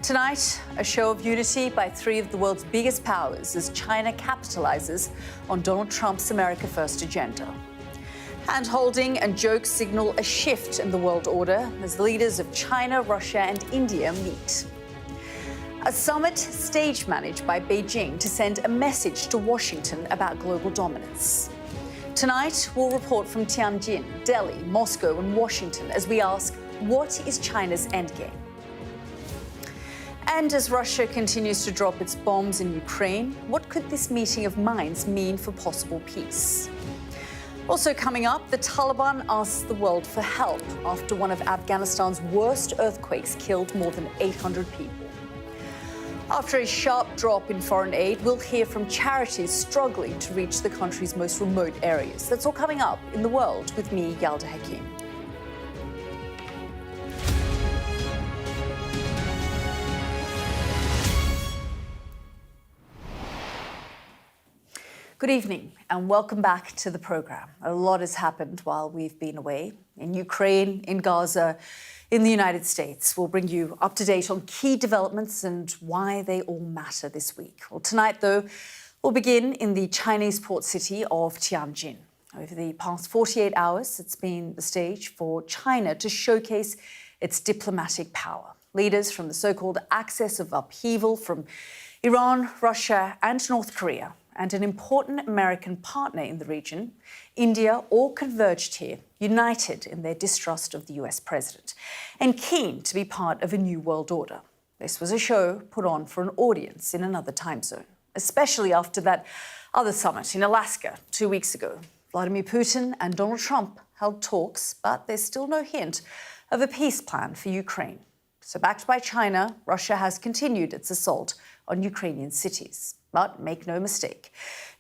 Tonight, a show of unity by three of the world's biggest powers as China capitalizes on Donald Trump's America First agenda. Hand-holding and jokes signal a shift in the world order as leaders of China, Russia and India meet. A summit stage-managed by Beijing to send a message to Washington about global dominance. Tonight, we'll report from Tianjin, Delhi, Moscow and Washington as we ask, what is China's endgame? And as Russia continues to drop its bombs in Ukraine, what could this meeting of minds mean for possible peace? Also coming up, the Taliban asks the world for help after one of Afghanistan's worst earthquakes killed more than 800 people. After a sharp drop in foreign aid, we'll hear from charities struggling to reach the country's most remote areas. That's all coming up in The World with me, Yalda Hakim. Good evening and welcome back to the programme. A lot has happened while we've been away in Ukraine, in Gaza, in the United States. We'll bring you up to date on key developments and why they all matter this week. Well, tonight, though, we'll begin in the Chinese port city of Tianjin. Over the past 48 hours, it's been the stage for China to showcase its diplomatic power. Leaders from the so-called axis of upheaval from Iran, Russia and North Korea and an important American partner in the region, India, all converged here, united in their distrust of the US president and keen to be part of a new world order. This was a show put on for an audience in another time zone, especially after that other summit in Alaska 2 weeks ago. Vladimir Putin and Donald Trump held talks, but there's still no hint of a peace plan for Ukraine. So backed by China, Russia has continued its assault on Ukrainian cities. But make no mistake,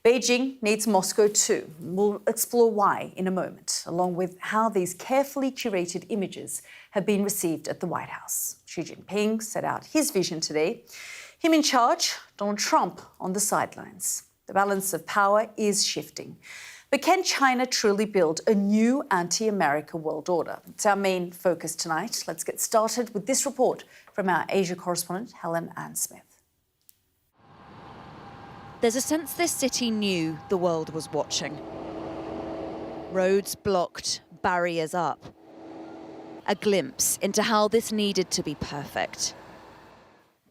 Beijing needs Moscow too. We'll explore why in a moment, along with how these carefully curated images have been received at the White House. Xi Jinping set out his vision today. Him in charge, Donald Trump on the sidelines. The balance of power is shifting. But can China truly build a new anti-America world order? It's our main focus tonight. Let's get started with this report from our Asia correspondent, Helen Ann Smith. There's a sense this city knew the world was watching. Roads blocked, barriers up. A glimpse into how this needed to be perfect.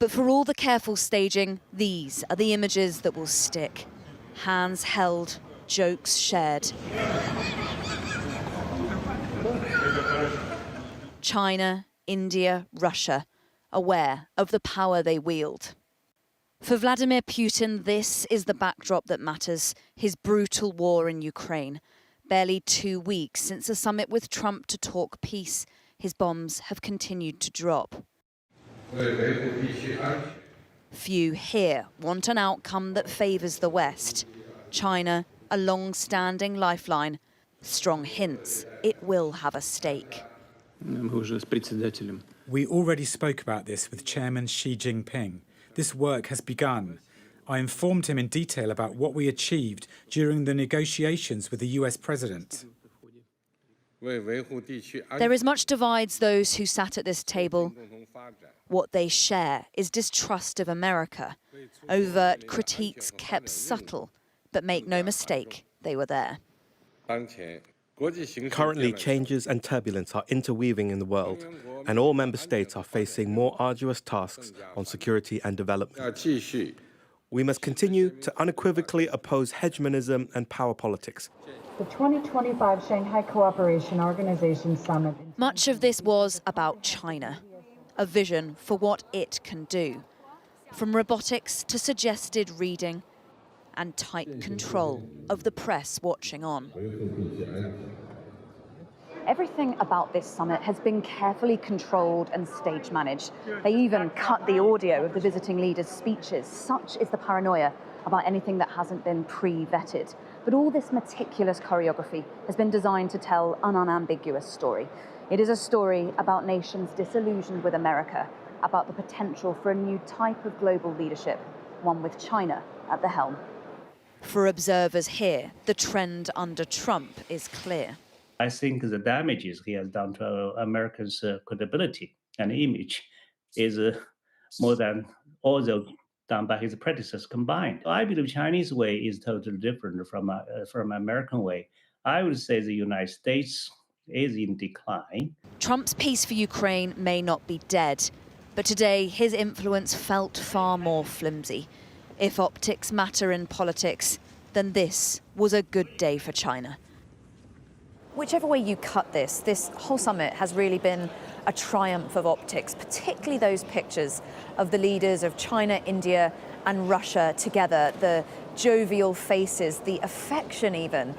But for all the careful staging, these are the images that will stick. Hands held, jokes shared. China, India, Russia, aware of the power they wield. For Vladimir Putin, this is the backdrop that matters, his brutal war in Ukraine. Barely 2 weeks since a summit with Trump to talk peace, his bombs have continued to drop. Few here want an outcome that favours the West. China, a long-standing lifeline, strong hints it will have a stake. We already spoke about this with Chairman Xi Jinping. This work has begun. I informed him in detail about what we achieved during the negotiations with the US president. There is much divides those who sat at this table. What they share is distrust of America. Overt critiques kept subtle, but make no mistake, they were there. Currently, changes and turbulence are interweaving in the world, and all member states are facing more arduous tasks on security and development. We must continue to unequivocally oppose hegemonism and power politics. The 2025 Shanghai Cooperation Organization Summit. Much of this was about China, a vision for what it can do, from robotics to suggested reading and tight control of the press watching on. Everything about this summit has been carefully controlled and stage managed. They even cut the audio of the visiting leaders' speeches. Such is the paranoia about anything that hasn't been pre-vetted. But all this meticulous choreography has been designed to tell an unambiguous story. It is a story about nations disillusioned with America, about the potential for a new type of global leadership, one with China at the helm. For observers here, the trend under Trump is clear. I think the damages he has done to America's credibility and image is more than all those done by his predecessors combined. I believe Chinese way is totally different from American way. I would say the United States is in decline. Trump's peace for Ukraine may not be dead, but today his influence felt far more flimsy. If optics matter in politics, then this was a good day for China. Whichever way you cut this whole summit has really been a triumph of optics, particularly those pictures of the leaders of China, India and Russia together, the jovial faces, the affection even.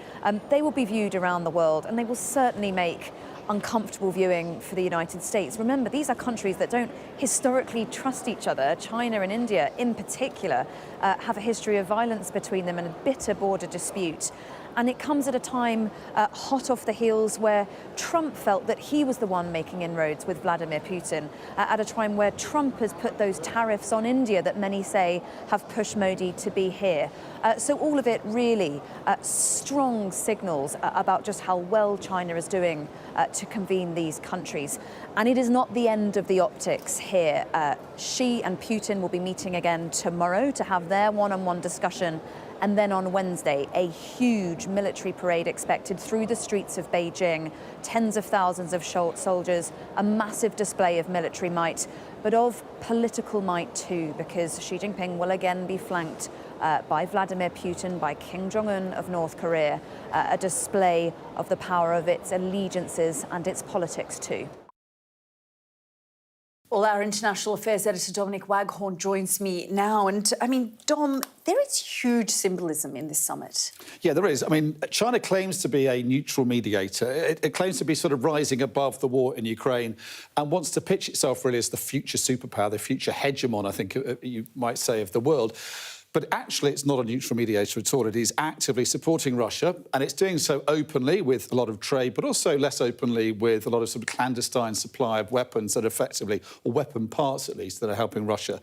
They will be viewed around the world, and they will certainly make uncomfortable viewing for the United States. Remember, these are countries that don't historically trust each other. China and India in particular have a history of violence between them and a bitter border dispute. And it comes at a time hot off the heels where Trump felt that he was the one making inroads with Vladimir Putin, at a time where Trump has put those tariffs on India that many say have pushed Modi to be here. So all of it really strong signals about just how well China is doing to convene these countries. And it is not the end of the optics here. Xi and Putin will be meeting again tomorrow to have their one-on-one discussion. And then on Wednesday, a huge military parade expected through the streets of Beijing. Tens of thousands of soldiers, a massive display of military might, but of political might too, because Xi Jinping will again be flanked by Vladimir Putin, by Kim Jong-un of North Korea, a display of the power of its allegiances and its politics too. Well, our international affairs editor, Dominic Waghorn, joins me now. And, I mean, Dom, there is huge symbolism in this summit. Yeah, there is. I mean, China claims to be a neutral mediator. It claims to be sort of rising above the war in Ukraine and wants to pitch itself really as the future superpower, the future hegemon, I think you might say, of the world. But actually, it's not a neutral mediator at all. It is actively supporting Russia, and it's doing so openly with a lot of trade, but also less openly with a lot of sort of clandestine supply of weapons that effectively, or weapon parts at least, that are helping Russia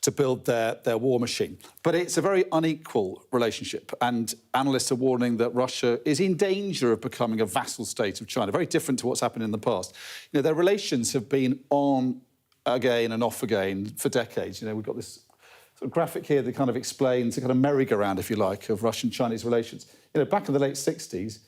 to build their war machine. But it's a very unequal relationship, and analysts are warning that Russia is in danger of becoming a vassal state of China, very different to what's happened in the past. You know, their relations have been on again and off again for decades. You know, we've got this graphic here that kind of explains the kind of merry-go-round, if you like, of Russian-Chinese relations. You know, back in the late 60s,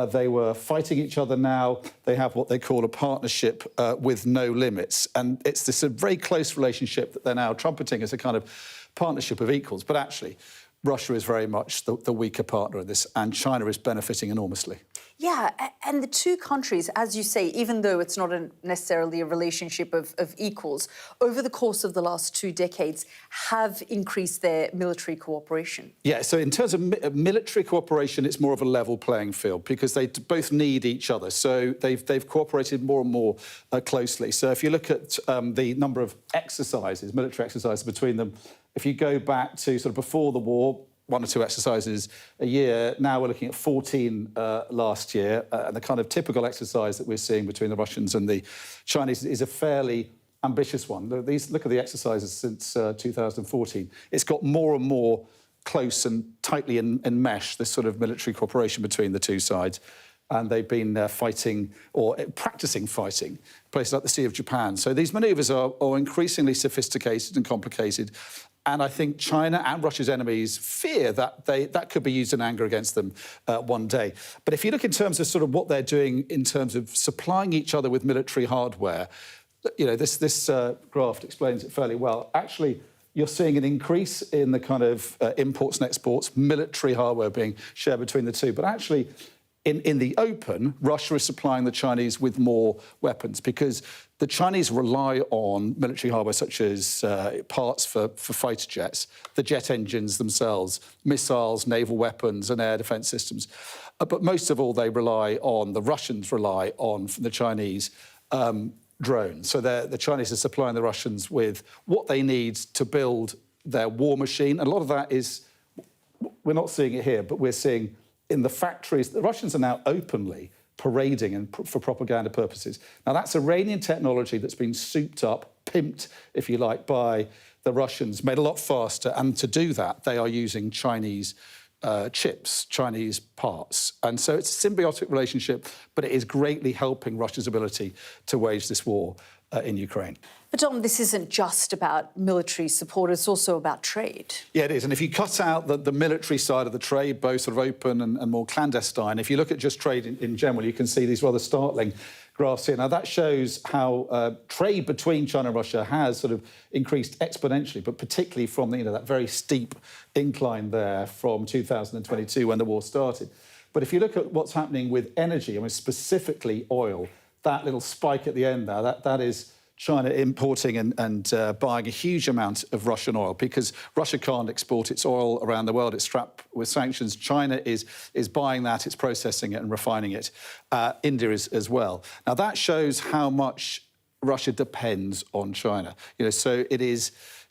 they were fighting each other. Now they have what they call a partnership with no limits. And it's this very close relationship that they're now trumpeting as a kind of partnership of equals. But actually, Russia is very much the weaker partner in this, and China is benefiting enormously. Yeah, and the two countries, as you say, even though it's not necessarily a relationship of equals, over the course of the last 2 decades have increased their military cooperation. Yeah, so in terms of military cooperation, it's more of a level playing field because they both need each other. So they've cooperated more and more closely. So if you look at the number of exercises, military exercises between them, if you go back to sort of before the war, 1 or 2 exercises a year. Now we're looking at 14 last year. And the kind of typical exercise that we're seeing between the Russians and the Chinese is a fairly ambitious one. Look at the exercises since 2014. It's got more and more close and tightly enmeshed, this sort of military cooperation between the two sides. And they've been fighting or practising fighting places like the Sea of Japan. So these manoeuvres are increasingly sophisticated and complicated. And I think China and Russia's enemies fear that that could be used in anger against them one day. But if you look in terms of sort of what they're doing in terms of supplying each other with military hardware, you know, this graph explains it fairly well. Actually, you're seeing an increase in the kind of imports and exports, military hardware being shared between the two. But actually, in the open, Russia is supplying the Chinese with more weapons because the Chinese rely on military hardware such as parts for fighter jets, the jet engines themselves, missiles, naval weapons and air defence systems. But most of all, the Russians rely on from the Chinese drones. So the Chinese are supplying the Russians with what they need to build their war machine. And a lot of that is, we're not seeing it here, but we're seeing in the factories. The Russians are now openly parading and for propaganda purposes. Now, that's Iranian technology that's been souped up, pimped, if you like, by the Russians, made a lot faster. And to do that, they are using Chinese chips, Chinese parts. And so it's a symbiotic relationship, but it is greatly helping Russia's ability to wage this war in Ukraine. But Dom, this isn't just about military support, it's also about trade. Yeah, it is. And if you cut out the military side of the trade, both sort of open and more clandestine, if you look at just trade in general, you can see these rather startling graphs here. Now, that shows how trade between China and Russia has sort of increased exponentially, but particularly from that very steep incline there from 2022 when the war started. But if you look at what's happening with energy, I mean, specifically oil, that little spike at the end there, that is China importing and buying a huge amount of Russian oil because Russia can't export its oil around the world. It's strapped with sanctions. China is buying that, it's processing it and refining it. India is as well. Now, that shows how much Russia depends on China. So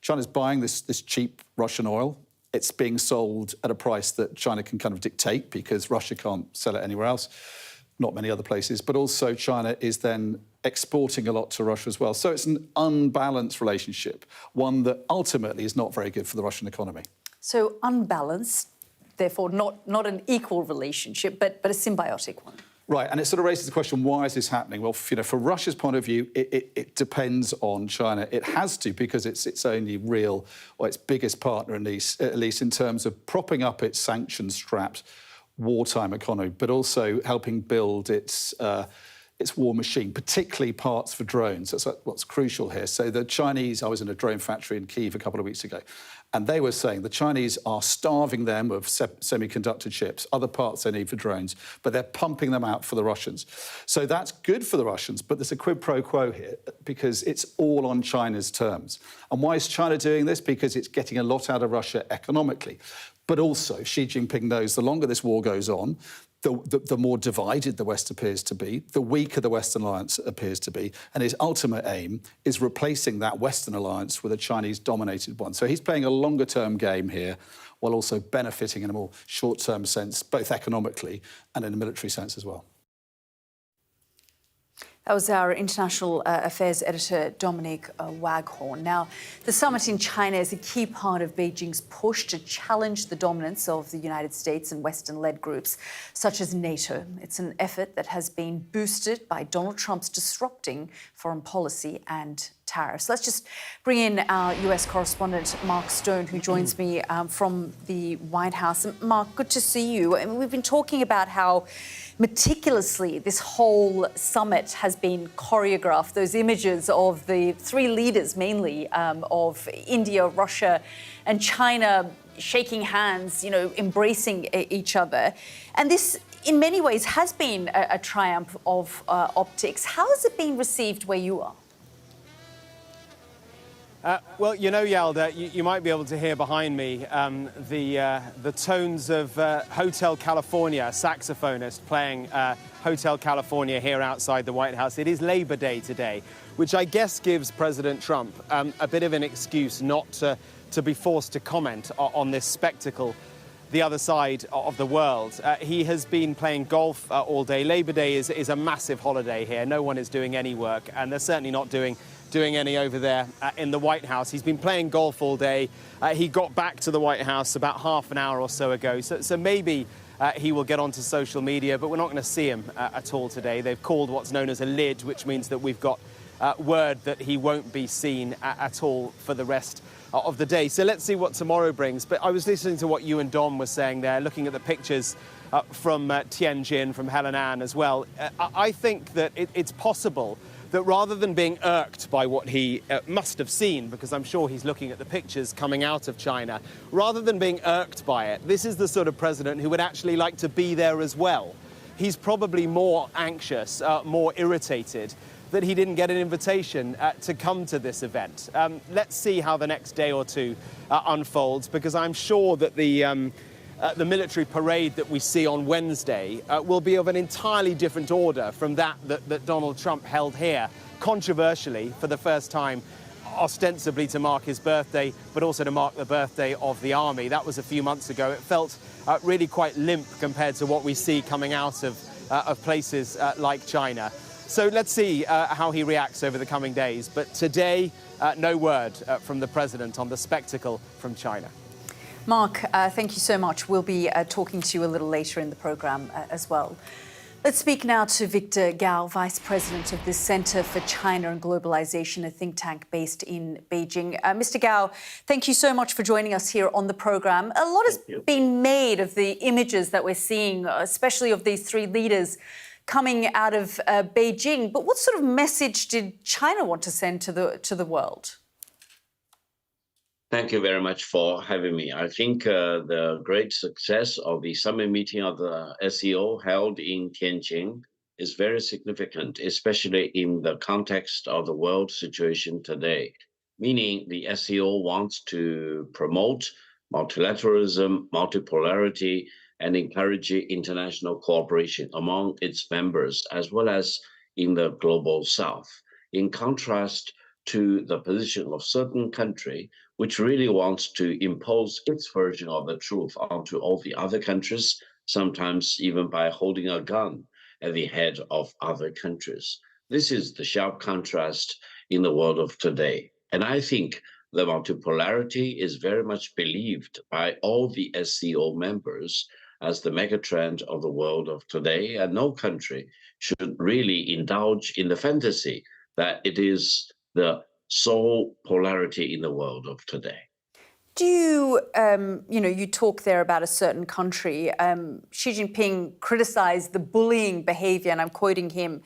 China's buying this cheap Russian oil. It's being sold at a price that China can kind of dictate because Russia can't sell it anywhere else. Not many other places, but also China is then exporting a lot to Russia as well. So it's an unbalanced relationship, one that ultimately is not very good for the Russian economy. So unbalanced, therefore not an equal relationship, but a symbiotic one. Right, and it sort of raises the question, why is this happening? Well, for Russia's point of view, it depends on China. It has to because it's its only real, or its biggest partner, at least in terms of propping up its sanctions-strapped wartime economy, but also helping build its war machine, particularly parts for drones. That's what's crucial here. So the Chinese, I was in a drone factory in Kyiv a couple of weeks ago, and they were saying the Chinese are starving them of semiconductor chips, other parts they need for drones, but they're pumping them out for the Russians. So that's good for the Russians, but there's a quid pro quo here because it's all on China's terms. And why is China doing this? Because it's getting a lot out of Russia economically. But also, Xi Jinping knows the longer this war goes on, the more divided the West appears to be, the weaker the Western alliance appears to be, and his ultimate aim is replacing that Western alliance with a Chinese-dominated one. So he's playing a longer-term game here, while also benefiting in a more short-term sense, both economically and in a military sense as well. That was our international affairs editor, Dominic Waghorn. Now, the summit in China is a key part of Beijing's push to challenge the dominance of the United States and Western-led groups, such as NATO. It's an effort that has been boosted by Donald Trump's disrupting foreign policy and tariffs. Let's just bring in our US correspondent, Mark Stone, who joins me from the White House. And Mark, good to see you. I mean, we've been talking about how meticulously this whole summit has been choreographed. Those images of the three leaders, mainly of India, Russia, and China, shaking hands, embracing each other. And this, in many ways, has been a triumph of optics. How has it been received where you are? Well, Yalda, you might be able to hear behind me the tones of Hotel California, a saxophonist playing Hotel California here outside the White House. It is Labor Day today, which I guess gives President Trump a bit of an excuse not to be forced to comment on this spectacle the other side of the world. He has been playing golf all day. Labor Day is a massive holiday here. No one is doing any work, and they're certainly not doing any over there in the White House. He's been playing golf all day. He got back to the White House about half an hour or so ago. So maybe he will get onto social media, but we're not going to see him at all today. They've called what's known as a lid, which means that we've got word that he won't be seen at all for the rest of the day. So let's see what tomorrow brings. But I was listening to what you and Dom were saying there, looking at the pictures from Tianjin, from Hainan as well. I think that it's possible that rather than being irked by what he must have seen, because I'm sure he's looking at the pictures coming out of China, rather than being irked by it, this is the sort of president who would actually like to be there as well. He's probably more anxious, more irritated that he didn't get an invitation to come to this event. Let's see how the next day or two unfolds, because I'm sure that the military parade that we see on Wednesday will be of an entirely different order from that Donald Trump held here, controversially, for the first time, ostensibly to mark his birthday, but also to mark the birthday of the army. That was a few months ago. It felt really quite limp compared to what we see coming out of places like China. So let's see how he reacts over the coming days. But today, no word from the president on the spectacle from China. Mark, thank you so much. We'll be talking to you a little later in the programme as well. Let's speak now to Victor Gao, Vice President of the Centre for China and Globalization, a think tank based in Beijing. Mr. Gao, thank you so much for joining us here on the programme. A lot has been made of the images that we're seeing, especially of these three leaders coming out of Beijing. But what sort of message did China want to send to the world? Thank you very much for having me. I think the great success of the summit meeting of the SEO held in Tianjin is very significant, especially in the context of the world situation today. Meaning the SEO wants to promote multilateralism, multipolarity, and encourage international cooperation among its members, as well as in the global south. In contrast to the position of certain country, which really wants to impose its version of the truth onto all the other countries, sometimes even by holding a gun at the head of other countries. This is the sharp contrast in the world of today. And I think the multipolarity is very much believed by all the SCO members as the megatrend of the world of today, and no country should really indulge in the fantasy that it is the sole polarity in the world of today. Do you, you talk there about a certain country. Xi Jinping criticized the bullying behavior, and I'm quoting him.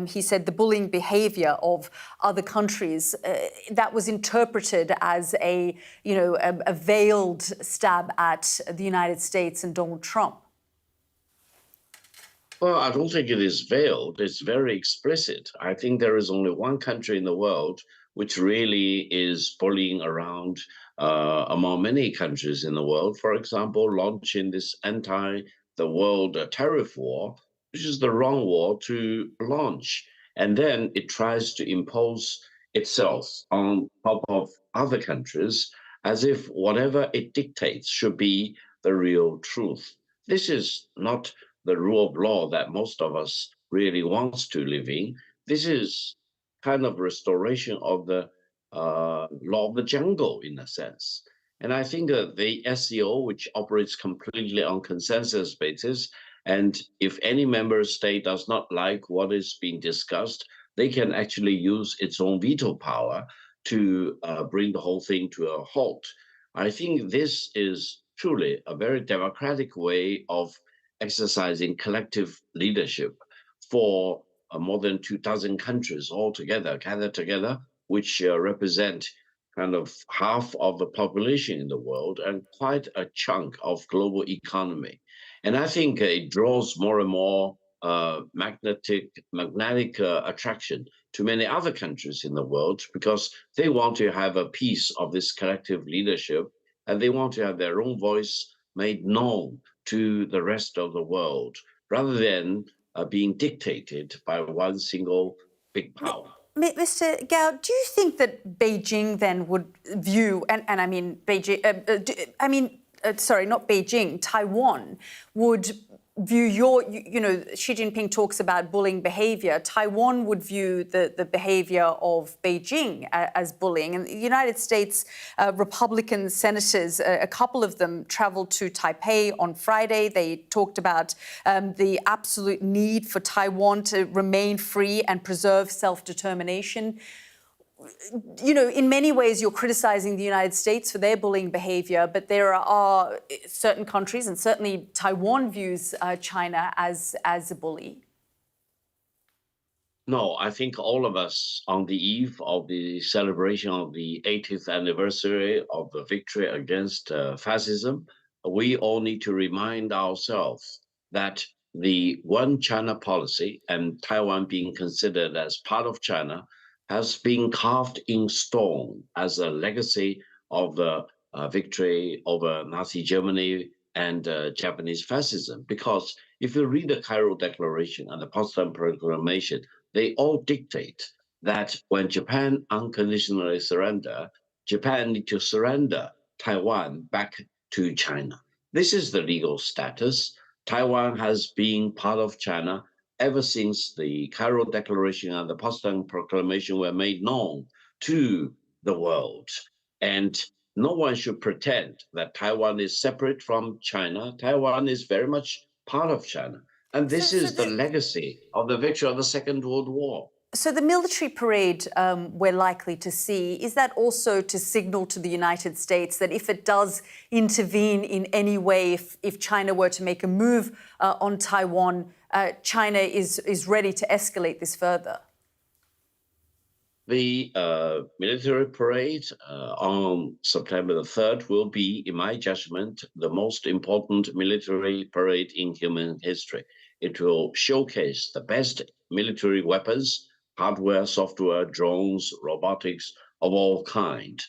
He said the bullying behavior of other countries that was interpreted as a veiled stab at the United States and Donald Trump. Well, I don't think it is veiled. It's very explicit. I think there is only one country in the world which really is bullying around among many countries in the world. For example, launching this the world tariff war, which is the wrong war to launch. And then it tries to impose itself on top of other countries as if whatever it dictates should be the real truth. This is not the rule of law that most of us really wants to live in. This is kind of restoration of the law of the jungle in a sense. And I think the SEO, which operates completely on consensus basis, and if any member state does not like what is being discussed, they can actually use its own veto power to bring the whole thing to a halt. I think this is truly a very democratic way of exercising collective leadership for more than 2,000 countries altogether, gathered together, which represent kind of half of the population in the world and quite a chunk of global economy. And I think it draws more and more magnetic attraction to many other countries in the world because they want to have a piece of this collective leadership and they want to have their own voice made known to the rest of the world rather than being dictated by one single big power. Mr. Gao, do you think that Beijing then would view, and I mean Beijing, not Beijing, Taiwan would view Xi Jinping talks about bullying behavior. Taiwan would view the behavior of Beijing as bullying. And the United States Republican senators, a couple of them traveled to Taipei on Friday. They talked about the absolute need for Taiwan to remain free and preserve self-determination. In many ways, you're criticizing the United States for their bullying behavior, but there are certain countries, and certainly Taiwan views China as a bully. No, I think all of us on the eve of the celebration of the 80th anniversary of the victory against fascism, we all need to remind ourselves that the one China policy and Taiwan being considered as part of China has been carved in stone as a legacy of the victory over Nazi Germany and Japanese fascism. Because if you read the Cairo Declaration and the Potsdam Proclamation, they all dictate that when Japan unconditionally surrender, Japan needs to surrender Taiwan back to China. This is the legal status. Taiwan has been part of China ever since the Cairo Declaration and the Potsdam Proclamation were made known to the world. And no one should pretend that Taiwan is separate from China. Taiwan is very much part of China. And this is the legacy of the victory of the Second World War. So the military parade we're likely to see, is that also to signal to the United States that if it does intervene in any way, if China were to make a move on Taiwan, China is ready to escalate this further? The military parade on September the 3rd will be, in my judgment, the most important military parade in human history. It will showcase the best military weapons, hardware, software, drones, robotics of all kinds.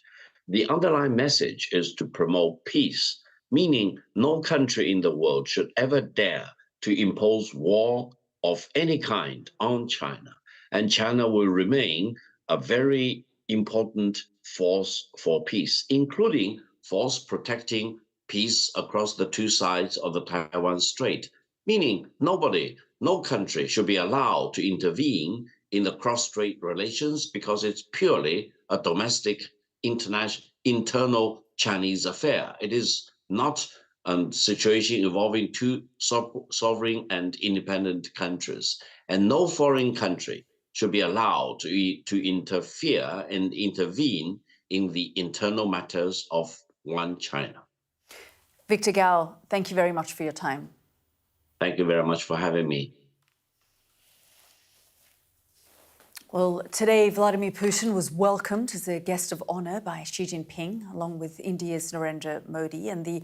The underlying message is to promote peace, meaning no country in the world should ever dare to impose war of any kind on China. And China will remain a very important force for peace, including force protecting peace across the two sides of the Taiwan Strait, meaning no country should be allowed to intervene in the cross-strait relations because it's purely a domestic, internal Chinese affair. It is not a situation involving two sovereign and independent countries, and no foreign country should be allowed to interfere and intervene in the internal matters of one China. Victor Gao, thank you very much for your time. Thank you very much for having me. Well, today Vladimir Putin was welcomed as a guest of honor by Xi Jinping, along with India's Narendra Modi. And the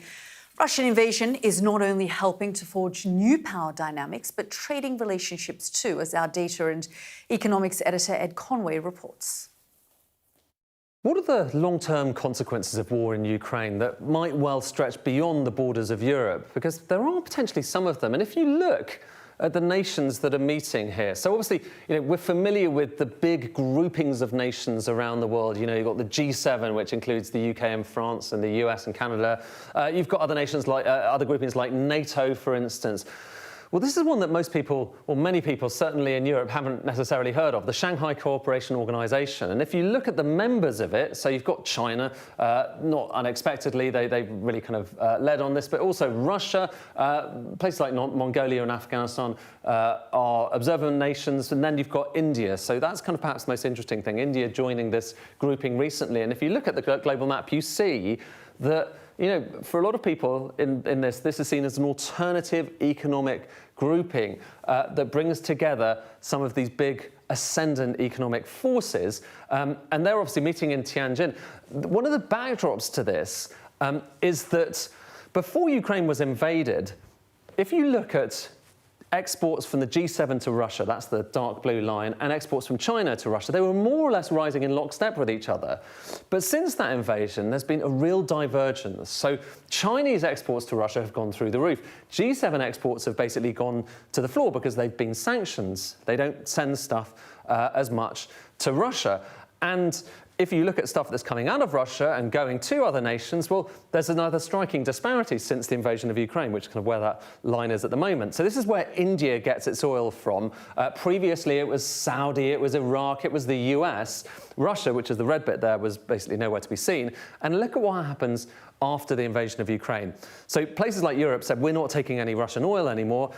Russian invasion is not only helping to forge new power dynamics, but trading relationships too, as our data and economics editor Ed Conway reports. What are the long-term consequences of war in Ukraine that might well stretch beyond the borders of Europe? Because there are potentially some of them. And if you look at the nations that are meeting here. So obviously, we're familiar with the big groupings of nations around the world. You've got the G7, which includes the UK and France and the US and Canada. You've got other nations like other groupings like NATO, for instance. Well, this is one that most people, or many people, certainly in Europe, haven't necessarily heard of, the Shanghai Cooperation Organization. And if you look at the members of it, so you've got China, not unexpectedly, they really kind of led on this, but also Russia, places like Mongolia and Afghanistan are observant nations, and then you've got India. So that's kind of perhaps the most interesting thing, India joining this grouping recently. And if you look at the global map, you see that for a lot of people in this is seen as an alternative economic grouping that brings together some of these big ascendant economic forces. And they're obviously meeting in Tianjin. One of the backdrops to this is that before Ukraine was invaded, if you look at exports from the G7 to Russia, that's the dark blue line, and exports from China to Russia, they were more or less rising in lockstep with each other. But since that invasion, there's been a real divergence. So Chinese exports to Russia have gone through the roof. G7 exports have basically gone to the floor because they've been sanctions. They don't send stuff as much to Russia. And if you look at stuff that's coming out of Russia and going to other nations, well, there's another striking disparity since the invasion of Ukraine, which is kind of where that line is at the moment. So this is where India gets its oil from. Previously, it was Saudi, it was Iraq, it was the US. Russia, which is the red bit there, was basically nowhere to be seen. And look at what happens after the invasion of Ukraine. So places like Europe said, we're not taking any Russian oil anymore.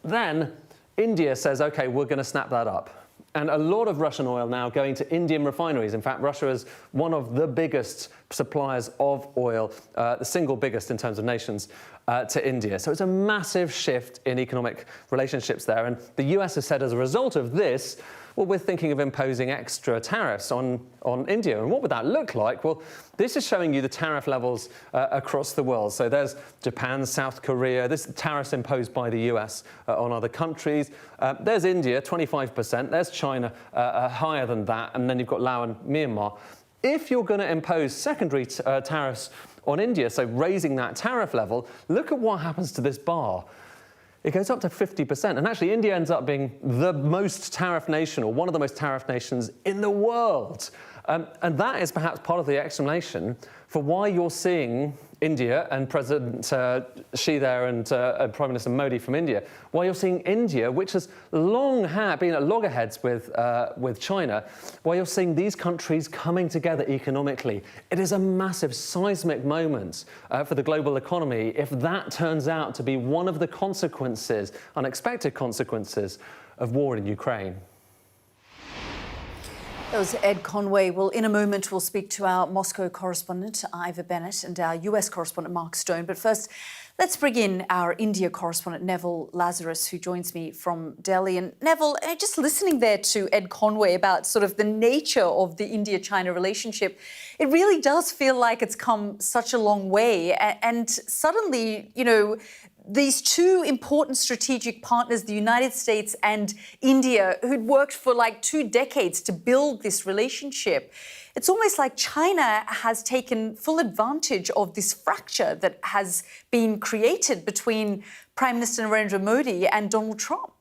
Then India says, OK, we're going to snap that up. And a lot of Russian oil now going to Indian refineries. In fact, Russia is one of the biggest suppliers of oil, the single biggest in terms of nations, to India. So it's a massive shift in economic relationships there. And the US has said as a result of this, well, we're thinking of imposing extra tariffs on India. And what would that look like? Well, this is showing you the tariff levels across the world. So there's Japan, South Korea, this tariffs imposed by the US on other countries. There's India, 25%. There's China, higher than that. And then you've got Laos and Myanmar. If you're going to impose secondary tariffs on India, so raising that tariff level, look at what happens to this bar. It goes up to 50%. And actually, India ends up being the most tariff nation, or one of the most tariff nations in the world. And that is perhaps part of the explanation for why you're seeing India and President Xi there and Prime Minister Modi from India, while you're seeing India, which has long been at loggerheads with China, while you're seeing these countries coming together economically. It is a massive seismic moment for the global economy if that turns out to be one of the consequences, unexpected consequences, of war in Ukraine. That was Ed Conway. Well, in a moment, we'll speak to our Moscow correspondent, Ivor Bennett, and our US correspondent, Mark Stone. But first, let's bring in our India correspondent, Neville Lazarus, who joins me from Delhi. And Neville, just listening there to Ed Conway about sort of the nature of the India-China relationship, it really does feel like it's come such a long way. And suddenly, you know, these two important strategic partners, the United States and India, who'd worked for like 2 decades to build this relationship, it's almost like China has taken full advantage of this fracture that has been created between Prime Minister Narendra Modi and Donald Trump.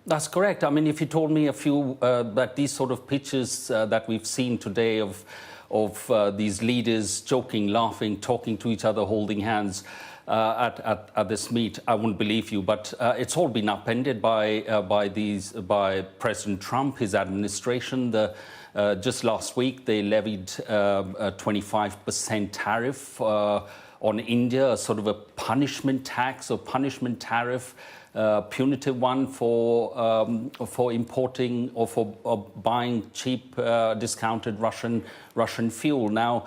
That's correct. I mean, if you told me that these sort of pictures that we've seen today of these leaders joking, laughing, talking to each other, holding hands at this meet, I wouldn't believe you. But it's all been upended by President Trump, his administration. Just last week, they levied a 25% tariff on India, sort of a punishment tax or punishment tariff. Punitive one for importing or for buying cheap, discounted Russian fuel. Now,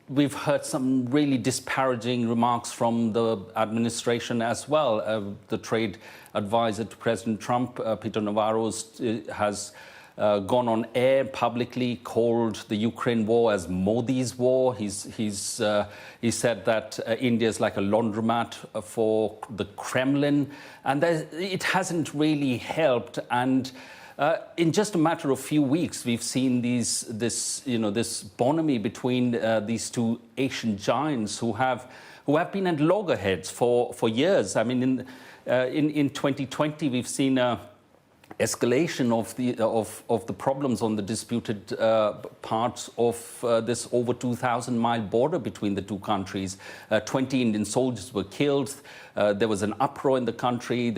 we've heard some really disparaging remarks from the administration as well. The trade advisor to President Trump, Peter Navarro, has gone on air publicly, called the Ukraine war as Modi's war. He said that India is like a laundromat for the Kremlin, and it hasn't really helped. And in just a matter of few weeks, we've seen this bonhomie between these two Asian giants who have been at loggerheads for years. I mean, in 2020, we've seen escalation of the problems on the disputed parts of this over 2,000-mile border between the two countries. 20 Indian soldiers were killed. There was an uproar in the country.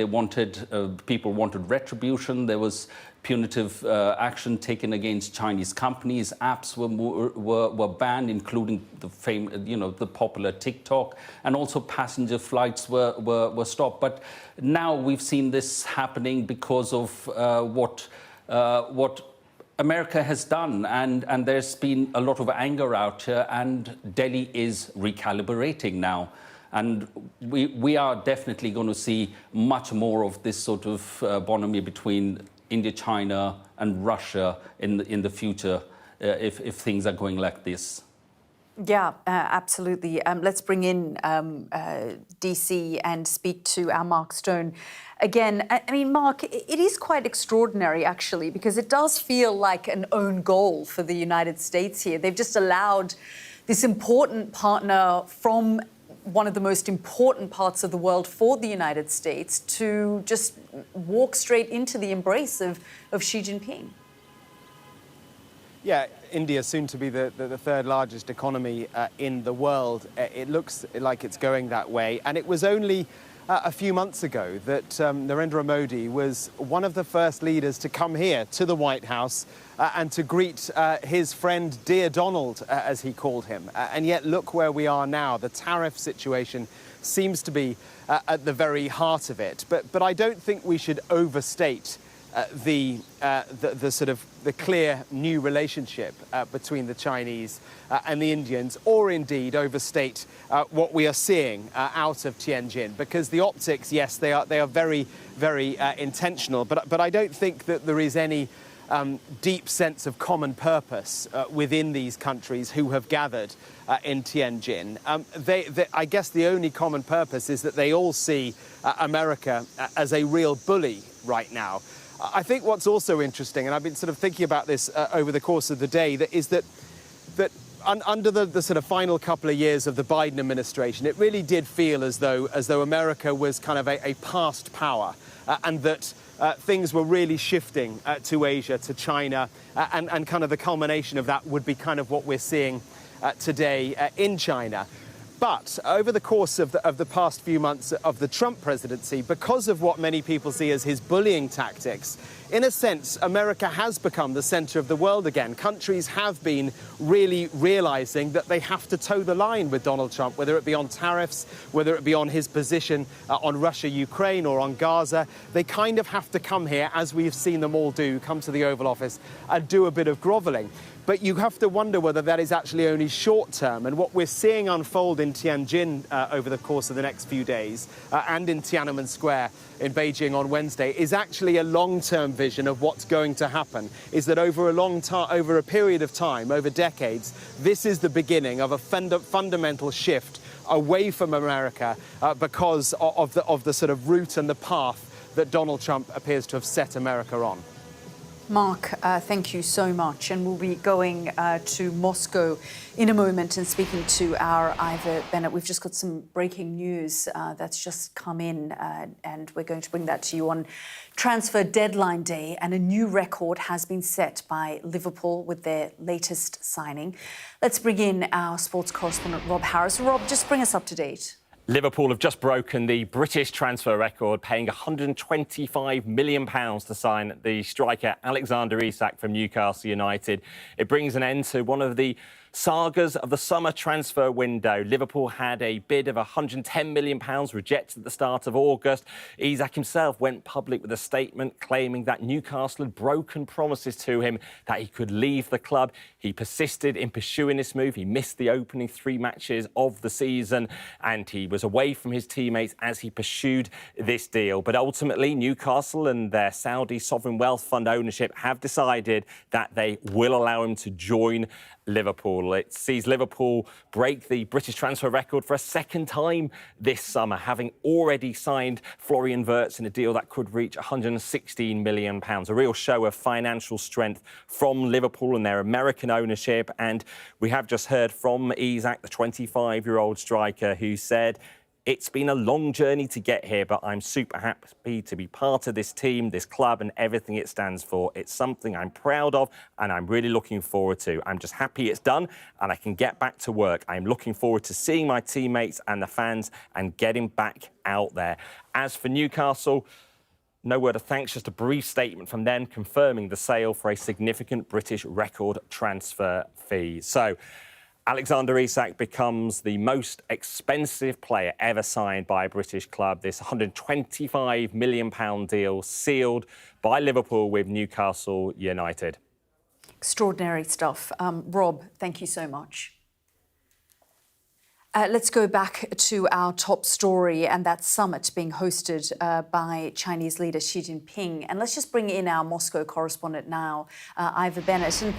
People wanted retribution. There was punitive action taken against Chinese companies. Apps were banned, including the popular TikTok, and also passenger flights were stopped. But now we've seen this happening because of what America has done, and there's been a lot of anger out here, and Delhi is recalibrating now. And we are definitely going to see much more of this sort of bonhomie between India, China, and Russia in the future if things are going like this. Yeah, absolutely. Let's bring in DC and speak to our Mark Stone. Again, I mean, Mark, it is quite extraordinary, actually, because it does feel like an own goal for the United States here. They've just allowed this important partner from one of the most important parts of the world for the United States to just walk straight into the embrace of Xi Jinping. Yeah, India soon to be the third largest economy in the world. It looks like it's going that way. And it was only a few months ago that Narendra Modi was one of the first leaders to come here to the White House and to greet his friend, Dear Donald, as he called him. And yet look where we are now. The tariff situation seems to be at the very heart of it. But I don't think we should overstate the clear new relationship between the Chinese and the Indians, or indeed overstate what we are seeing out of Tianjin, because the optics, yes, they are very, very intentional, but I don't think that there is any deep sense of common purpose within these countries who have gathered in Tianjin. I guess the only common purpose is that they all see America as a real bully right now. I think what's also interesting, and I've been sort of thinking about this over the course of the day, is that under the sort of final couple of years of the Biden administration, it really did feel as though America was kind of a past power, and that things were really shifting to Asia, to China, and kind of the culmination of that would be kind of what we're seeing today in China. But over the course of the past few months of the Trump presidency, because of what many people see as his bullying tactics, in a sense, America has become the center of the world again. Countries have been really realizing that they have to toe the line with Donald Trump, whether it be on tariffs, whether it be on his position on Russia, Ukraine, or on Gaza. They kind of have to come here, as we've seen them all do, come to the Oval Office and do a bit of groveling. But you have to wonder whether that is actually only short term. And what we're seeing unfold in Tianjin over the course of the next few days and in Tiananmen Square in Beijing on Wednesday is actually a long-term vision of what's going to happen, is that over a period of time, over decades, this is the beginning of a fundamental shift away from America because of the sort of route and the path that Donald Trump appears to have set America on. Mark, thank you so much. And we'll be going to Moscow in a moment and speaking to our Ivor Bennett. We've just got some breaking news that's just come in, and we're going to bring that to you on transfer deadline day. And a new record has been set by Liverpool with their latest signing. Let's bring in our sports correspondent, Rob Harris. Rob, just bring us up to date. Liverpool have just broken the British transfer record, paying £125 million to sign the striker Alexander Isak from Newcastle United. It brings an end to one of the sagas of the summer transfer window. Liverpool had a bid of £110 million rejected at the start of August. Isak himself went public with a statement claiming that Newcastle had broken promises to him that he could leave the club. He persisted in pursuing this move. He missed the opening 3 matches of the season and he was away from his teammates as he pursued this deal. But ultimately, Newcastle and their Saudi sovereign wealth fund ownership have decided that they will allow him to join Liverpool. It sees Liverpool break the British transfer record for a second time this summer, having already signed Florian Wirtz in a deal that could reach £116 million. A real show of financial strength from Liverpool and their American ownership. And we have just heard from Isak, the 25-year-old striker, who said, "It's been a long journey to get here, but I'm super happy to be part of this team, this club, and everything it stands for. It's something I'm proud of and I'm really looking forward to. I'm just happy it's done and I can get back to work. I'm looking forward to seeing my teammates and the fans and getting back out there." As for Newcastle, no word of thanks, just a brief statement from them confirming the sale for a significant British record transfer fee. So Alexander Isak becomes the most expensive player ever signed by a British club. This £125 million deal sealed by Liverpool with Newcastle United. Extraordinary stuff. Rob, thank you so much. Let's go back to our top story and that summit being hosted by Chinese leader Xi Jinping. And let's just bring in our Moscow correspondent now, Ivor Bennett. And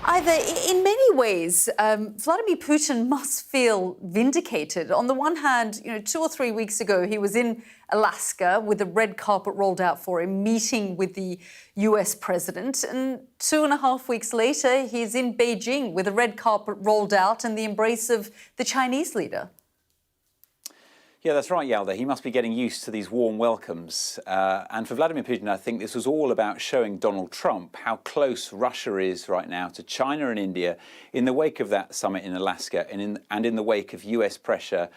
Ivor, in many ways, Vladimir Putin must feel vindicated. On the one hand, 2 or 3 weeks ago, he was in Alaska with the red carpet rolled out for him, meeting with the US president. And 2.5 weeks later, he's in Beijing with the red carpet rolled out and the embrace of the Chinese leader. Yeah, that's right, Yalda. He must be getting used to these warm welcomes. And for Vladimir Putin, I think this was all about showing Donald Trump how close Russia is right now to China and India in the wake of that summit in Alaska and in the wake of US pressure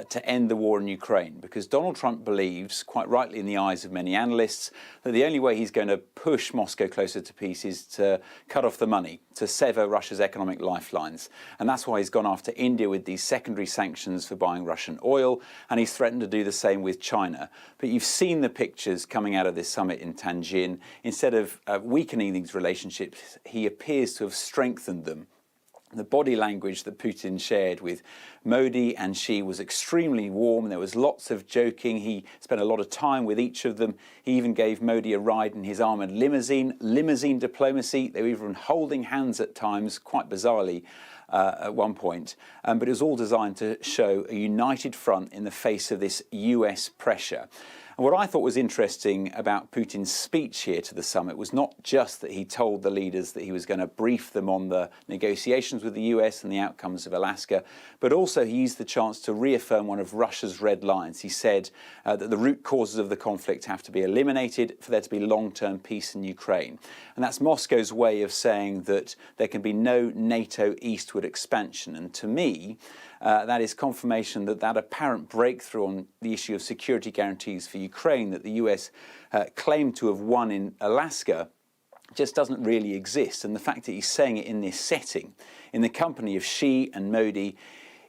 to end the war in Ukraine. Because Donald Trump believes, quite rightly in the eyes of many analysts, that the only way he's going to push Moscow closer to peace is to cut off the money, to sever Russia's economic lifelines. And that's why he's gone after India with these secondary sanctions for buying Russian oil, and he's threatened to do the same with China. But you've seen the pictures coming out of this summit in Tianjin. Instead of weakening these relationships, he appears to have strengthened them. The body language that Putin shared with Modi and Xi was extremely warm. There was lots of joking. He spent a lot of time with each of them. He even gave Modi a ride in his armoured limousine diplomacy. They were even holding hands at times, quite bizarrely, at one point. But it was all designed to show a united front in the face of this US pressure. And what I thought was interesting about Putin's speech here to the summit was not just that he told the leaders that he was going to brief them on the negotiations with the US and the outcomes of Alaska, but also he used the chance to reaffirm one of Russia's red lines. He said that the root causes of the conflict have to be eliminated for there to be long-term peace in Ukraine. And that's Moscow's way of saying that there can be no NATO eastward expansion. And to me, that is confirmation that that apparent breakthrough on the issue of security guarantees for Ukraine that the US claimed to have won in Alaska just doesn't really exist. And the fact that he's saying it in this setting, in the company of Xi and Modi,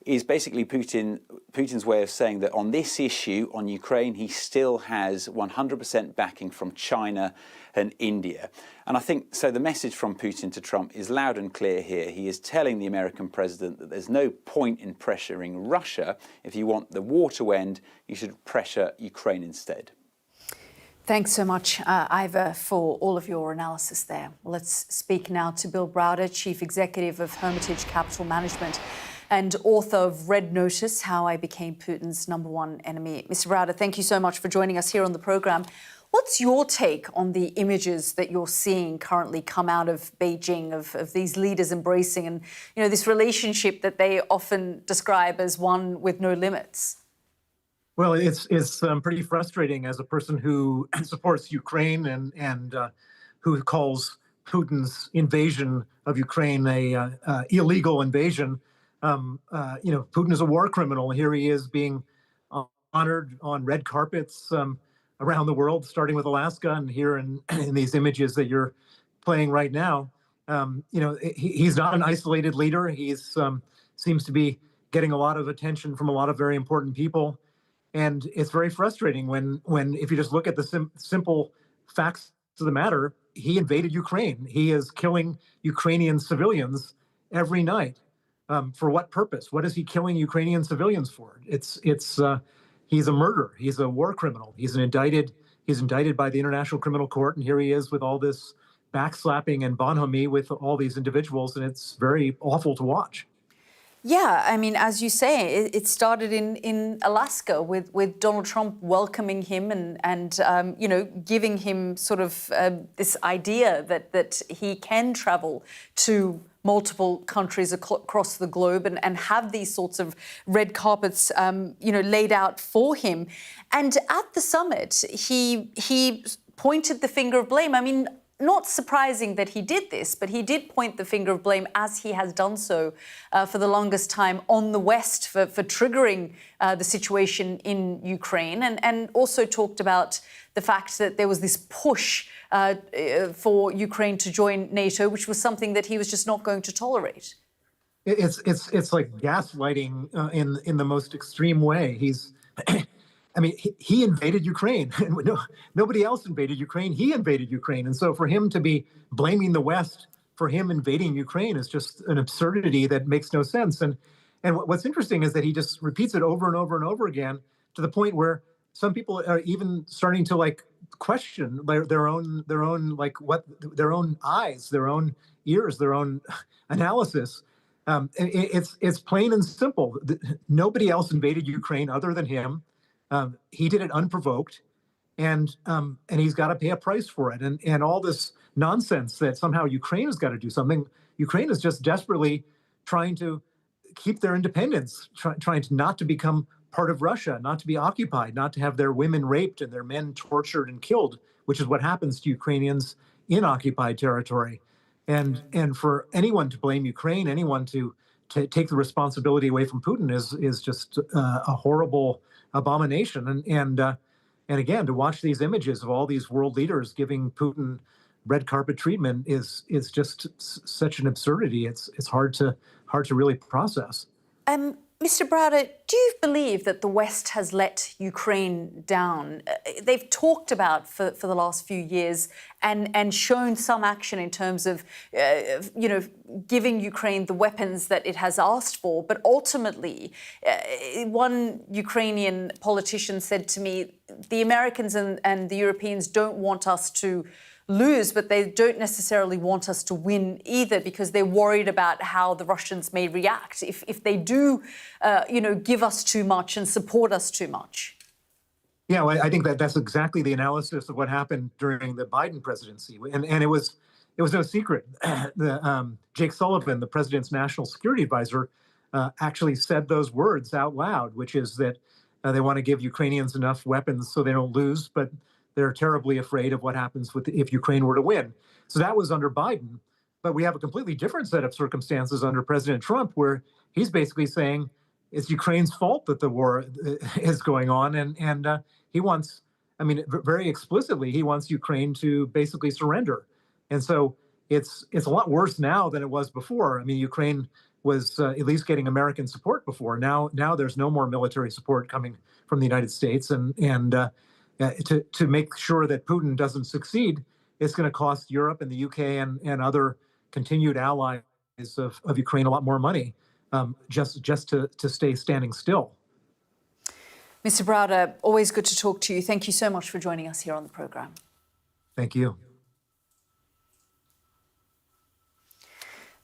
is basically Putin's way of saying that on this issue, on Ukraine, he still has 100% backing from China and India. And I think, so the message from Putin to Trump is loud and clear here. He is telling the American president that there's no point in pressuring Russia. If you want the war to end, you should pressure Ukraine instead. Thanks so much, Ivor, for all of your analysis there. Let's speak now to Bill Browder, Chief Executive of Hermitage Capital Management and author of Red Notice, How I Became Putin's #1 Enemy. Mr. Browder, thank you so much for joining us here on the programme. What's your take on the images that you're seeing currently come out of Beijing of these leaders embracing and, you know, this relationship that they often describe as one with no limits? Well, it's pretty frustrating as a person who supports Ukraine and who calls Putin's invasion of Ukraine a illegal invasion. Putin is a war criminal. Here he is being honored on red carpets around the world, starting with Alaska, and here in these images that you're playing right now. He's not an isolated leader. He's seems to be getting a lot of attention from a lot of very important people. And it's very frustrating when if you just look at the simple facts of the matter, he invaded Ukraine. He is killing Ukrainian civilians every night. For what purpose? What is he killing Ukrainian civilians for? He's a murderer. He's a war criminal. He's indicted by the International Criminal Court, and here he is with all this backslapping and bonhomie with all these individuals, and it's very awful to watch. Yeah, I mean, as you say, it started in Alaska with Donald Trump welcoming him and giving him sort of this idea that he can travel to multiple countries across the globe and have these sorts of red carpets, laid out for him. And at the summit, he pointed the finger of blame. I mean, not surprising that he did this, but he did point the finger of blame, as he has done so for the longest time, on the West for triggering the situation in Ukraine, and also talked about the fact that there was this push for Ukraine to join NATO, which was something that he was just not going to tolerate. It's like gaslighting in the most extreme way. He invaded Ukraine. Nobody else invaded Ukraine. He invaded Ukraine. And so for him to be blaming the West for him invading Ukraine is just an absurdity that makes no sense. And what's interesting is that he just repeats it over and over and over again, to the point where some people are even starting to question their own eyes, their own ears, their own analysis. It's plain and simple. Nobody else invaded Ukraine other than him. He did it unprovoked, and he's got to pay a price for it. And all this nonsense that somehow Ukraine has got to do something. Ukraine is just desperately trying to keep their independence, trying to not to become part of Russia, not to be occupied, not to have their women raped and their men tortured and killed, which is what happens to Ukrainians in occupied territory. And for anyone to blame Ukraine, anyone to take the responsibility away from Putin is just a horrible abomination. And again, to watch these images of all these world leaders giving Putin red carpet treatment is just such an absurdity. It's hard to really process. Mr. Browder, do you believe that the West has let Ukraine down? They've talked about for the last few years and shown some action in terms of, giving Ukraine the weapons that it has asked for. But ultimately, one Ukrainian politician said to me, the Americans and the Europeans don't want us to lose, but they don't necessarily want us to win either, because they're worried about how the Russians may react if they do, give us too much and support us too much. Yeah, well, I think that's exactly the analysis of what happened during the Biden presidency, and it was no secret. Jake Sullivan, the president's national security advisor, actually said those words out loud, which is that they want to give Ukrainians enough weapons so they don't lose, but they're terribly afraid of what happens if Ukraine were to win. So that was under Biden, but we have a completely different set of circumstances under President Trump, where he's basically saying it's Ukraine's fault that the war is going on, and he wants, I mean, very explicitly, he wants Ukraine to basically surrender. And so it's a lot worse now than it was before. I mean, Ukraine was at least getting American support before. Now there's no more military support coming from the United States, and to make sure that Putin doesn't succeed, it's going to cost Europe and the UK and other continued allies of Ukraine a lot more money, just to stay standing still. Mr. Browder, always good to talk to you. Thank you so much for joining us here on the programme. Thank you.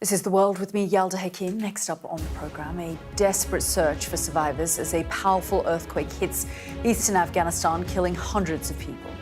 This is The World with me, Yalda Hakim. Next up on the programme, a desperate search for survivors as a powerful earthquake hits eastern Afghanistan, killing hundreds of people.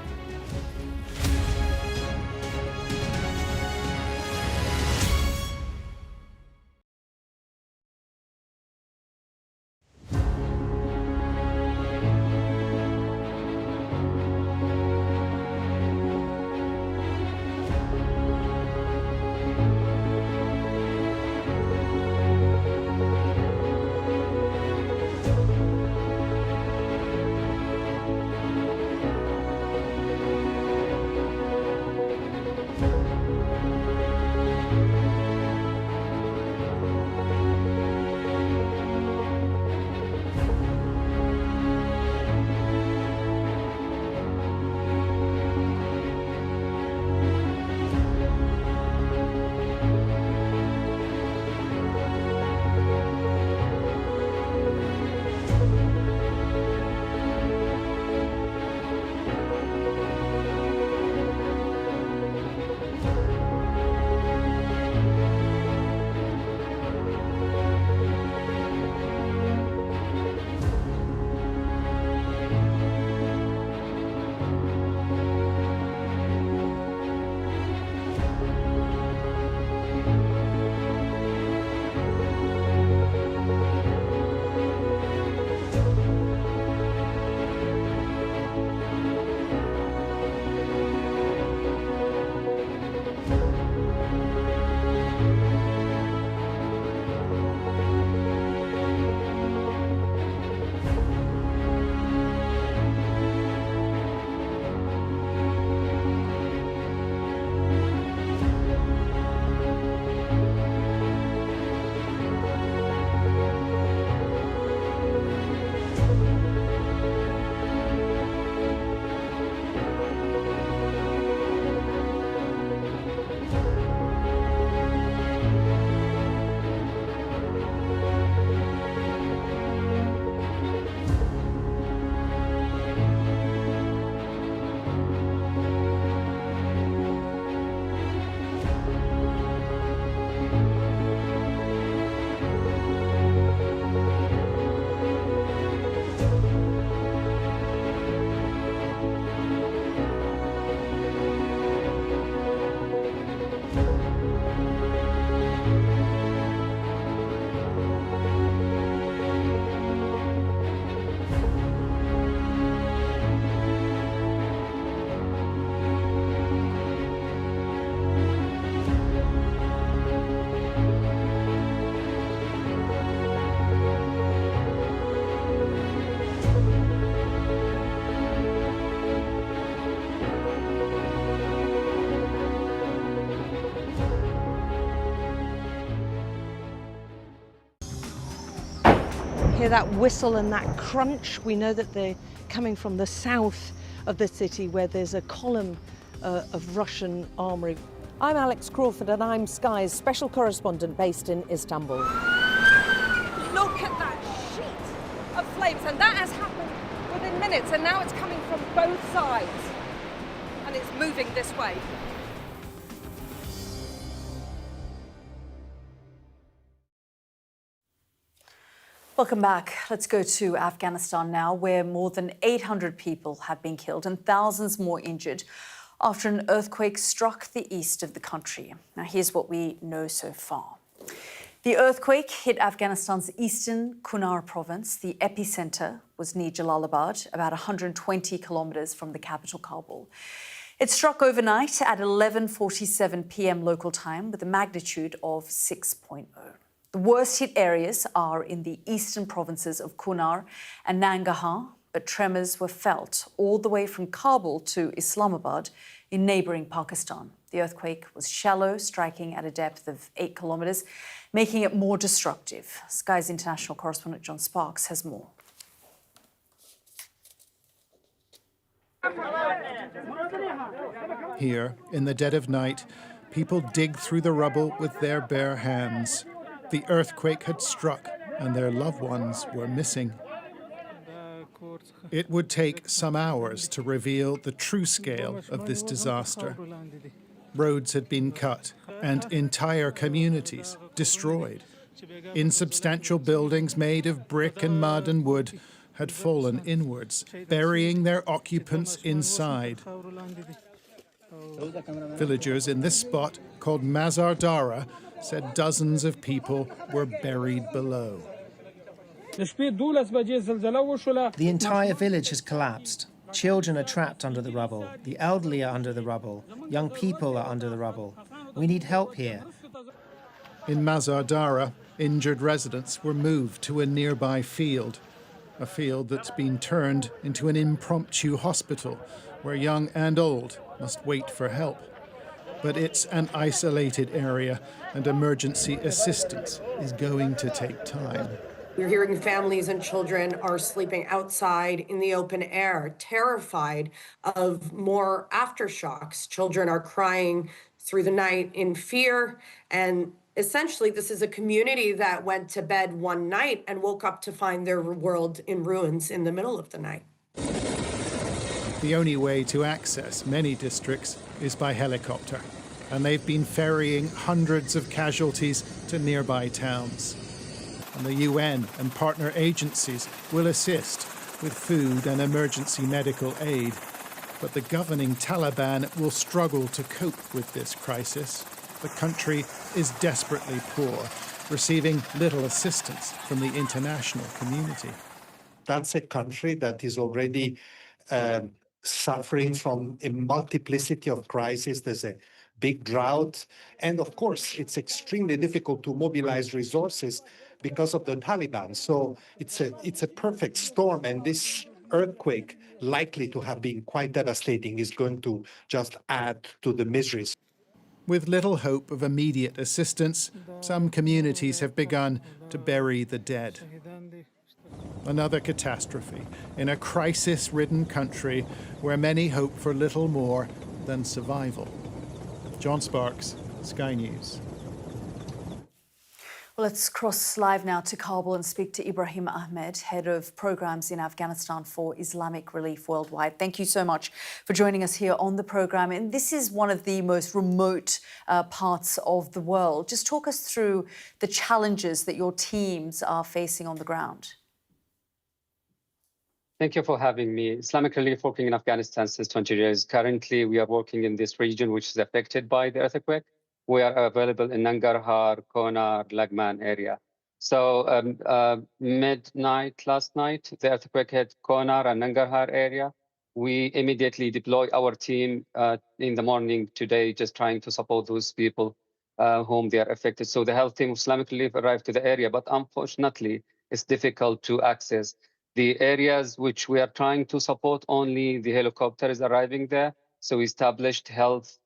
Hear that whistle and that crunch, we know that they're coming from the south of the city where there's a column of Russian armoury. I'm Alex Crawford and I'm Sky's special correspondent based in Istanbul. Look at that sheet of flames, and that has happened within minutes, and now it's coming from both sides and it's moving this way. Welcome back. Let's go to Afghanistan now, where more than 800 people have been killed and thousands more injured after an earthquake struck the east of the country. Now, here's what we know so far. The earthquake hit Afghanistan's eastern Kunar province. The epicenter was near Jalalabad, about 120 kilometers from the capital, Kabul. It struck overnight at 11:47 p.m. local time with a magnitude of 6.0. The worst hit areas are in the eastern provinces of Kunar and Nangarhar, but tremors were felt all the way from Kabul to Islamabad in neighbouring Pakistan. The earthquake was shallow, striking at a depth of 8 kilometres, making it more destructive. Sky's international correspondent John Sparks has more. Here, in the dead of night, people dig through the rubble with their bare hands. The earthquake had struck and their loved ones were missing. It would take some hours to reveal the true scale of this disaster. Roads had been cut and entire communities destroyed. Insubstantial buildings made of brick and mud and wood had fallen inwards, burying their occupants inside. Villagers in this spot, called Mazar Dara, said dozens of people were buried below. The entire village has collapsed. Children are trapped under the rubble. The elderly are under the rubble. Young people are under the rubble. We need help here. In Mazar Dara, injured residents were moved to a nearby field, a field that's been turned into an impromptu hospital where young and old must wait for help. But it's an isolated area and emergency assistance is going to take time. We're hearing families and children are sleeping outside in the open air, terrified of more aftershocks. Children are crying through the night in fear. And essentially, this is a community that went to bed one night and woke up to find their world in ruins in the middle of the night. The only way to access many districts is by helicopter, and they've been ferrying hundreds of casualties to nearby towns. And the UN and partner agencies will assist with food and emergency medical aid. But the governing Taliban will struggle to cope with this crisis. The country is desperately poor, receiving little assistance from the international community. That's a country that is already suffering from a multiplicity of crises. There's a big drought. And of course, it's extremely difficult to mobilize resources because of the Taliban. So it's a perfect storm. And this earthquake, likely to have been quite devastating, is going to just add to the miseries. With little hope of immediate assistance, some communities have begun to bury the dead. Another catastrophe in a crisis-ridden country where many hope for little more than survival. John Sparks, Sky News. Well, let's cross live now to Kabul and speak to Ibrahim Ahmed, Head of Programs in Afghanistan for Islamic Relief Worldwide. Thank you so much for joining us here on the program. And this is one of the most remote parts of the world. Just talk us through the challenges that your teams are facing on the ground. Thank you for having me. Islamic Relief working in Afghanistan since 20 years. Currently, we are working in this region which is affected by the earthquake. We are available in Nangarhar, Konar, Lagman area. So midnight last night, the earthquake hit Konar and Nangarhar area. We immediately deploy our team in the morning today, just trying to support those people whom they are affected. So the health team of Islamic Relief arrived to the area, but unfortunately, it's difficult to access. The areas which we are trying to support, only the helicopter is arriving there. So we established health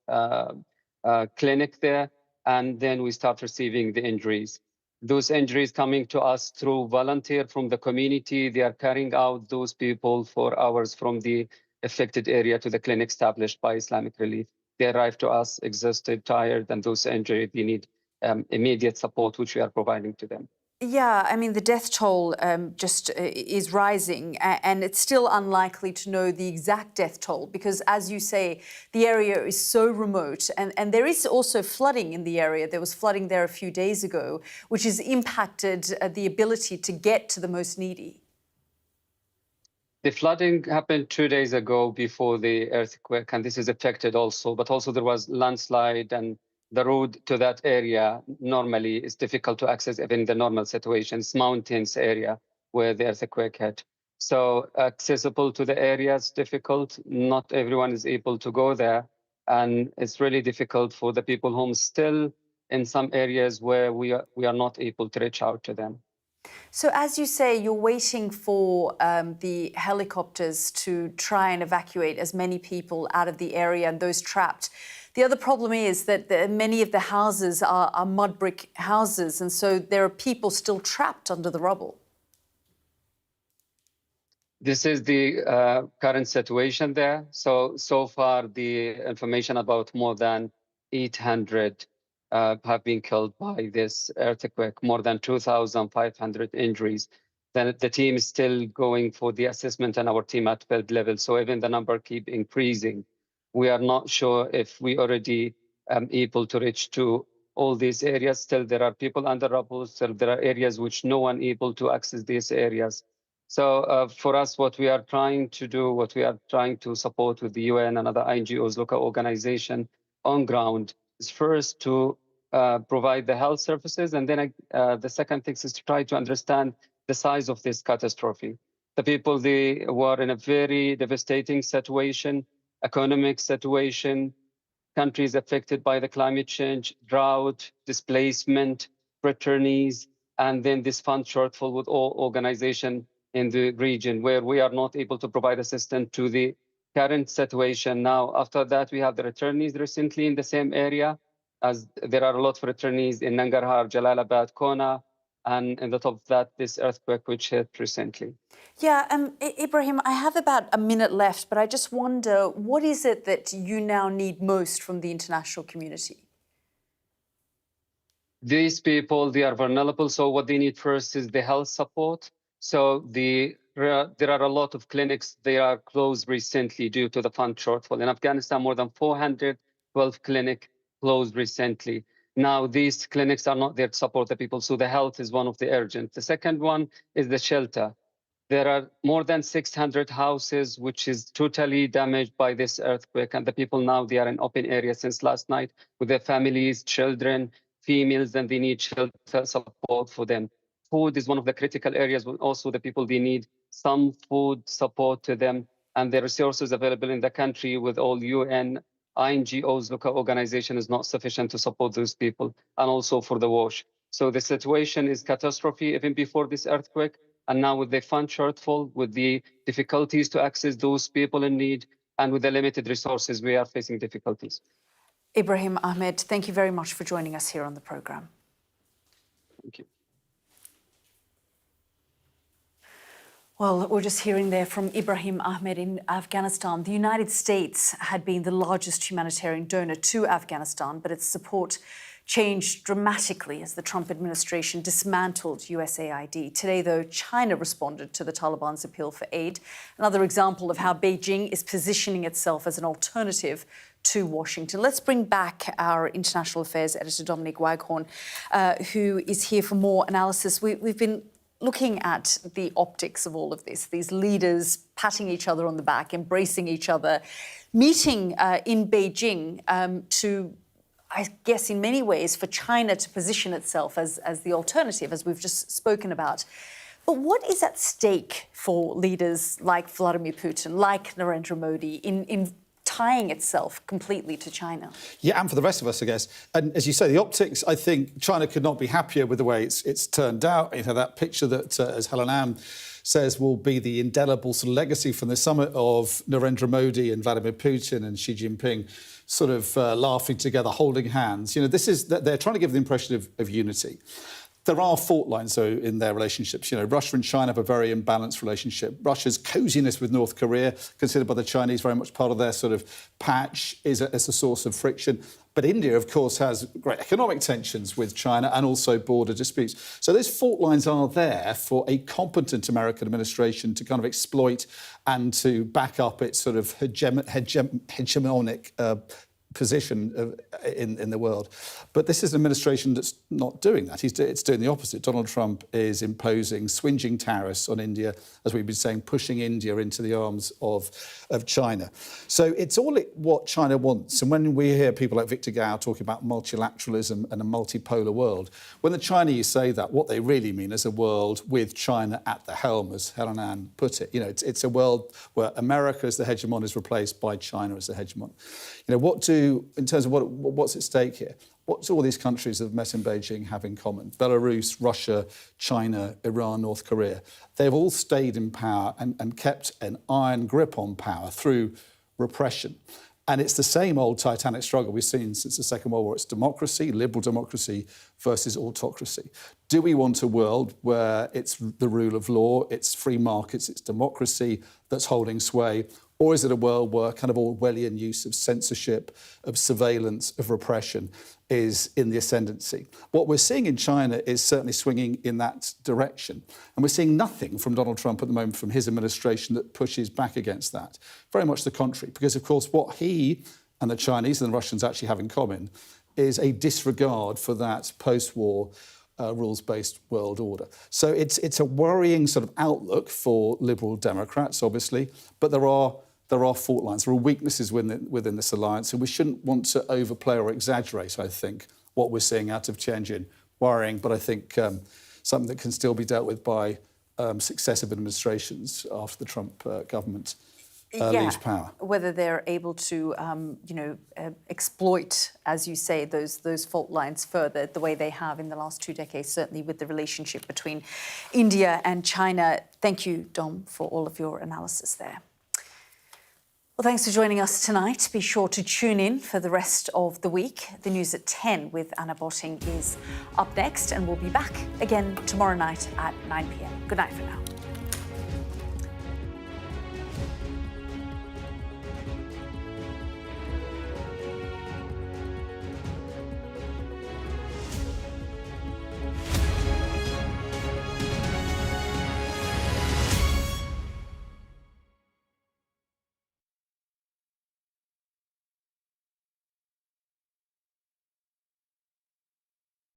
clinic there, and then we start receiving the injuries. Those injuries coming to us through volunteer from the community. They are carrying out those people for hours from the affected area to the clinic established by Islamic Relief. They arrive to us exhausted, tired, and those injured, they need immediate support, which we are providing to them. Yeah, I mean, the death toll just is rising, and it's still unlikely to know the exact death toll because, as you say, the area is so remote, and there is also flooding in the area. There was flooding there a few days ago, which has impacted the ability to get to the most needy. The flooding happened 2 days ago before the earthquake, and this is affected also. But also there was landslide, and the road to that area normally is difficult to access even in the normal situations, mountains area where the earthquake hit. So accessible to the area is difficult. Not everyone is able to go there. And it's really difficult for the people who are still in some areas where we are not able to reach out to them. So, as you say, you're waiting for the helicopters to try and evacuate as many people out of the area and those trapped. The other problem is that many of the houses are mud brick houses, and so there are people still trapped under the rubble. This is the current situation there. So far, the information about more than 800 have been killed by this earthquake, more than 2,500 injuries. Then the team is still going for the assessment and our team at field level. So even the number keep increasing. We are not sure if we already able to reach to all these areas. Still, there are people under rubble. Still, there are areas which no one able to access these areas. So for us, what we are trying to do, what we are trying to support with the UN and other NGOs, local organization on ground, is first to provide the health services. And then the second thing is to try to understand the size of this catastrophe. The people, they were in a very devastating situation, economic situation, countries affected by the climate change, drought, displacement, returnees, and then this fund shortfall with all organizations in the region where we are not able to provide assistance to the current situation. Now, after that, we have the returnees recently in the same area, as there are a lot of returnees in Nangarhar, Jalalabad, Kona, and on the top of that, this earthquake which hit recently. Yeah, Ibrahim, I have about a minute left, but I just wonder, what is it that you now need most from the international community? These people, they are vulnerable, so what they need first is the health support. So there are a lot of clinics, they are closed recently due to the fund shortfall. In Afghanistan, more than 412 clinics closed recently. Now, these clinics are not there to support the people, so the health is one of the urgent. The second one is the shelter. There are more than 600 houses which is totally damaged by this earthquake, and the people now, they are in open areas since last night with their families, children, females, and they need shelter support for them. Food is one of the critical areas, but also the people, they need some food support to them, and the resources available in the country with all UN, NGOs, local organization is not sufficient to support those people, and also for the wash. So the situation is catastrophe even before this earthquake, and now with the fund shortfall, with the difficulties to access those people in need, and with the limited resources, we are facing difficulties. Ibrahim Ahmed, thank you very much for joining us here on the programme. Thank you. Well, we're just hearing there from Ibrahim Ahmed in Afghanistan. The United States had been the largest humanitarian donor to Afghanistan, but its support changed dramatically as the Trump administration dismantled USAID. Today, though, China responded to the Taliban's appeal for aid. Another example of how Beijing is positioning itself as an alternative to Washington. Let's bring back our international affairs editor, Dominic Waghorn, who is here for more analysis. We've been looking at the optics of all of this, these leaders patting each other on the back, embracing each other, meeting in Beijing to, I guess, in many ways, for China to position itself as the alternative, as we've just spoken about. But what is at stake for leaders like Vladimir Putin, like Narendra Modi, in tying itself completely to China? Yeah, and for the rest of us, I guess. And as you say, the optics, I think China could not be happier with the way it's turned out. You know, that picture that, as Helen Ann says, will be the indelible sort of legacy from the summit of Narendra Modi and Vladimir Putin and Xi Jinping sort of laughing together, holding hands. You know, they're trying to give the impression of unity. There are fault lines, though, in their relationships. You know, Russia and China have a very imbalanced relationship. Russia's coziness with North Korea, considered by the Chinese very much part of their sort of patch, is a source of friction. But India, of course, has great economic tensions with China and also border disputes. So those fault lines are there for a competent American administration to kind of exploit and to back up its sort of hegemonic position in the world. But this is an administration that's not doing that. It's doing the opposite. Donald Trump is imposing swingeing tariffs on India, as we've been saying, pushing India into the arms of China. So it's all what China wants. And when we hear people like Victor Gao talking about multilateralism and a multipolar world, when the Chinese say that, what they really mean is a world with China at the helm, as Helen Ann put it. You know, it's a world where America as the hegemon is replaced by China as the hegemon. You know, in terms of what's at stake here, what do all these countries that have met in Beijing have in common? Belarus, Russia, China, Iran, North Korea. They've all stayed in power and kept an iron grip on power through repression. And it's the same old titanic struggle we've seen since the Second World War. It's democracy, liberal democracy versus autocracy. Do we want a world where it's the rule of law, it's free markets, it's democracy that's holding sway? Or is it a world where kind of Orwellian use of censorship, of surveillance, of repression is in the ascendancy? What we're seeing in China is certainly swinging in that direction. And we're seeing nothing from Donald Trump at the moment, from his administration, that pushes back against that. Very much the contrary, because, of course, what he and the Chinese and the Russians actually have in common is a disregard for that post-war rules-based world order. So it's a worrying sort of outlook for Liberal Democrats, obviously, but there are fault lines, there are weaknesses within this alliance, and we shouldn't want to overplay or exaggerate, I think, what we're seeing out of Tianjin. Worrying, but I think something that can still be dealt with by successive administrations after the Trump government leaves power. Whether they're able to, exploit, as you say, those fault lines further, the way they have in the last 2 decades, certainly with the relationship between India and China. Thank you, Dom, for all of your analysis there. Well, thanks for joining us tonight. Be sure to tune in for the rest of the week. The news at 10 with Anna Botting is up next, and we'll be back again tomorrow night at 9 p.m. Good night for now.